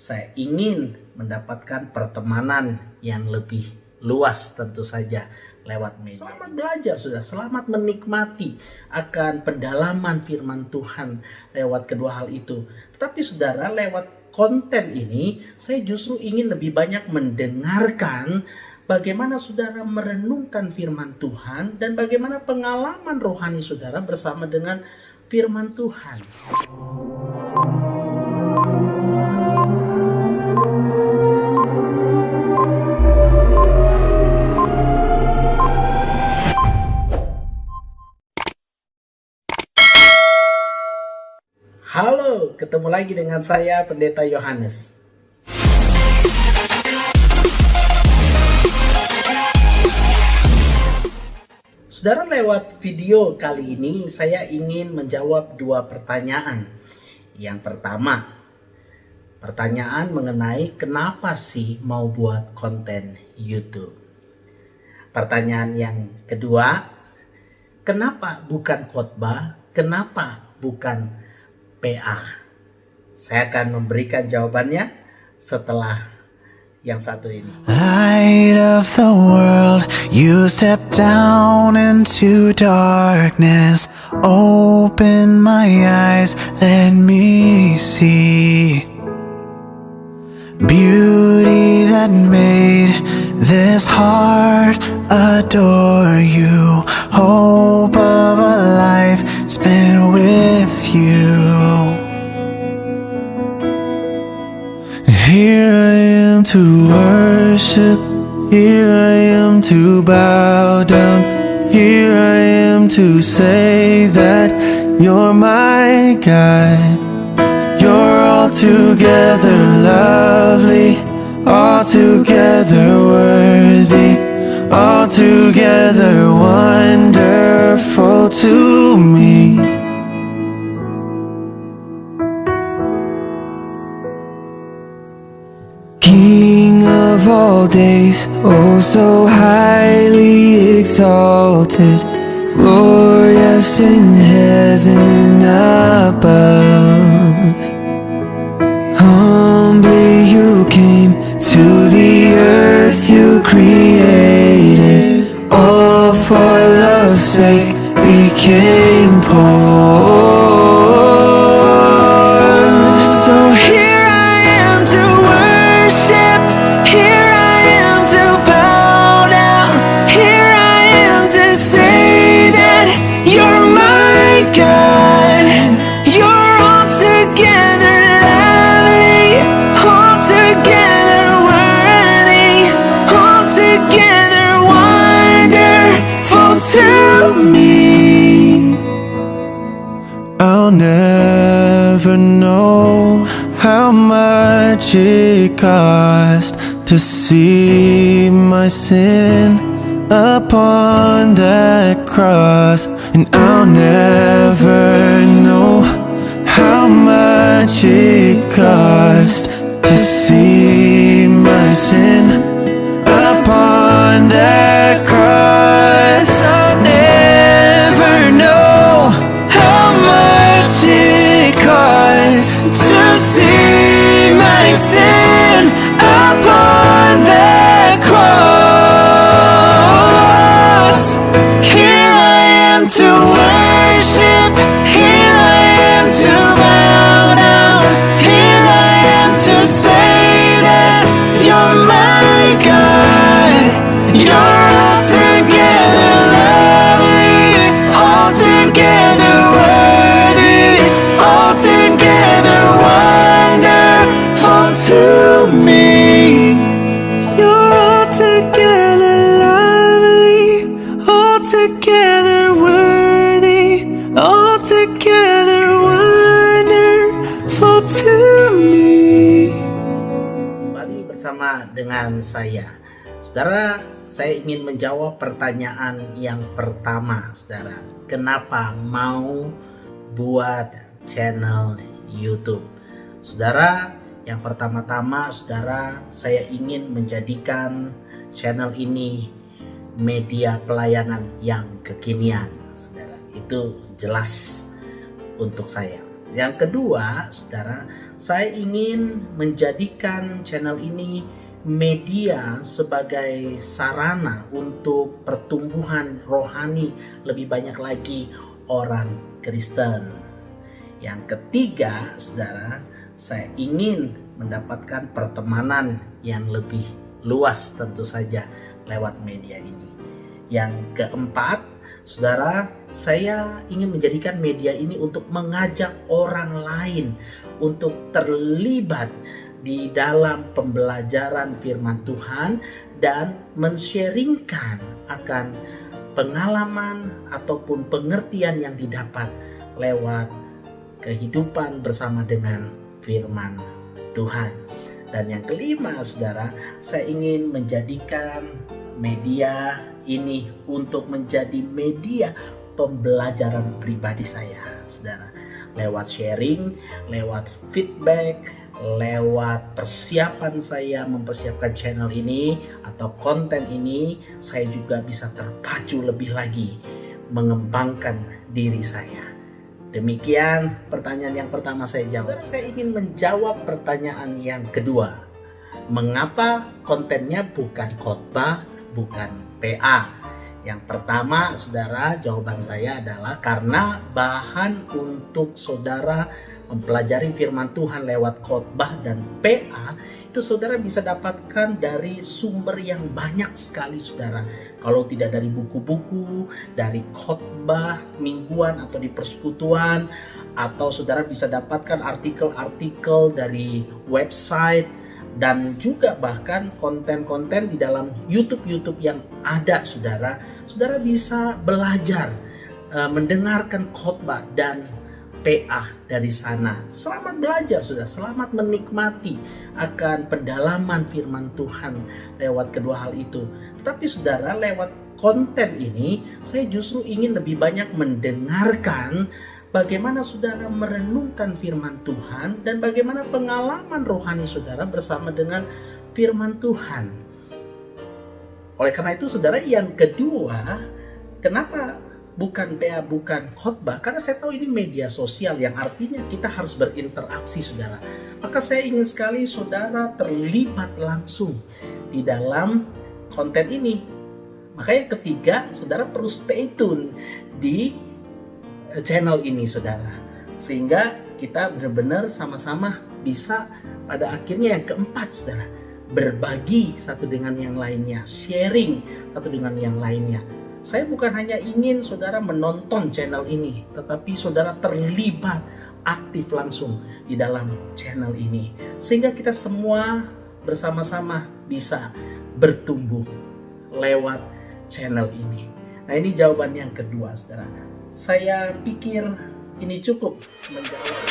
Saya ingin mendapatkan pertemanan yang lebih luas tentu saja lewat media. Selamat belajar sudah, selamat menikmati akan pendalaman firman Tuhan lewat kedua hal itu. Tetapi saudara, lewat konten ini saya justru ingin lebih banyak mendengarkan bagaimana saudara merenungkan firman Tuhan dan bagaimana pengalaman rohani saudara bersama dengan firman Tuhan. Halo, ketemu lagi dengan saya Pendeta Yohanes. Saudara, lewat video kali ini saya ingin menjawab dua pertanyaan. Yang pertama, pertanyaan mengenai kenapa sih mau buat konten YouTube. Pertanyaan yang kedua, kenapa bukan khotbah, kenapa bukan PA? Saya akan memberikan jawabannya setelah yang satu ini. Light of the world, you step down into darkness. Open my eyes, let me see beauty that made this heart adore you. Hope of a life spent with you. Here I am to worship, here I am to bow down, here I am to say that you're my God. You're altogether lovely, altogether worthy, altogether wonderful to me. King of all days, oh so highly exalted, glorious in heaven above. Humbly you came to the earth you created, all for love's sake became poor. So here I am to worship, here I am to bow down, here I am to say that you're my God. You're altogether lovely, altogether worthy, altogether wonderful to me. I'll never know how much it cost to see my sin upon that cross, and I'll never know how much it cost to see my sin upon that cross. I'll never know how much it cost to see my sin upon that cross. Here I am to worship, here I am to bow down, here I am to say that you're my God. You're altogether lovely, altogether worthy, altogether wonderful to me. You're altogether lovely, altogether worthy, altogether wonderful to me. Kembali bersama dengan saya. Saudara, saya ingin menjawab pertanyaan yang pertama, saudara. Kenapa mau buat channel YouTube? Saudara, yang pertama-tama, saudara, saya ingin menjadikan channel ini media pelayanan yang kekinian, saudara. Itu jelas untuk saya. Yang kedua, saudara, saya ingin menjadikan channel ini media sebagai sarana untuk pertumbuhan rohani lebih banyak lagi orang Kristen. Yang ketiga, saudara, saya ingin mendapatkan pertemanan yang lebih luas tentu saja lewat media ini. Yang keempat, saudara, saya ingin menjadikan media ini untuk mengajak orang lain untuk terlibat di dalam pembelajaran firman Tuhan dan men-sharingkan akan pengalaman ataupun pengertian yang didapat lewat kehidupan bersama dengan firman Tuhan. Dan yang kelima, saudara, saya ingin menjadikan media ini untuk menjadi media pembelajaran pribadi saya, saudara. Lewat sharing, lewat feedback, lewat persiapan saya mempersiapkan channel ini atau konten ini, saya juga bisa terpacu lebih lagi mengembangkan diri saya. Demikian pertanyaan yang pertama saya jawab. Saya ingin menjawab pertanyaan yang kedua. Mengapa kontennya bukan khotbah, bukan PA? Yang pertama, saudara, jawaban saya adalah karena bahan untuk saudara mempelajari firman Tuhan lewat khotbah dan PA itu saudara bisa dapatkan dari sumber yang banyak sekali, saudara. Kalau tidak dari buku-buku, dari khotbah mingguan atau di persekutuan, atau saudara bisa dapatkan artikel-artikel dari website, dan juga bahkan konten-konten di dalam YouTube yang ada, saudara. Saudara bisa belajar mendengarkan khotbah dan PA dari sana. Selamat belajar, saudara. Selamat menikmati akan pendalaman firman Tuhan lewat kedua hal itu. Tetapi saudara, lewat konten ini saya justru ingin lebih banyak mendengarkan bagaimana saudara merenungkan firman Tuhan dan bagaimana pengalaman rohani saudara bersama dengan firman Tuhan. Oleh karena itu, saudara, yang kedua, kenapa bukan PA, bukan khotbah? Karena saya tahu ini media sosial yang artinya kita harus berinteraksi, saudara. Maka saya ingin sekali saudara terlibat langsung di dalam konten ini. Maka yang ketiga, saudara perlu stay tune di channel ini, saudara. Sehingga kita benar-benar sama-sama bisa pada akhirnya yang keempat, saudara, berbagi satu dengan yang lainnya, sharing satu dengan yang lainnya. Saya bukan hanya ingin saudara menonton channel ini, tetapi saudara terlibat aktif langsung di dalam channel ini. Sehingga kita semua bersama-sama bisa bertumbuh lewat channel ini. Nah, ini jawaban yang kedua, saudara. Saya pikir ini cukup menjawab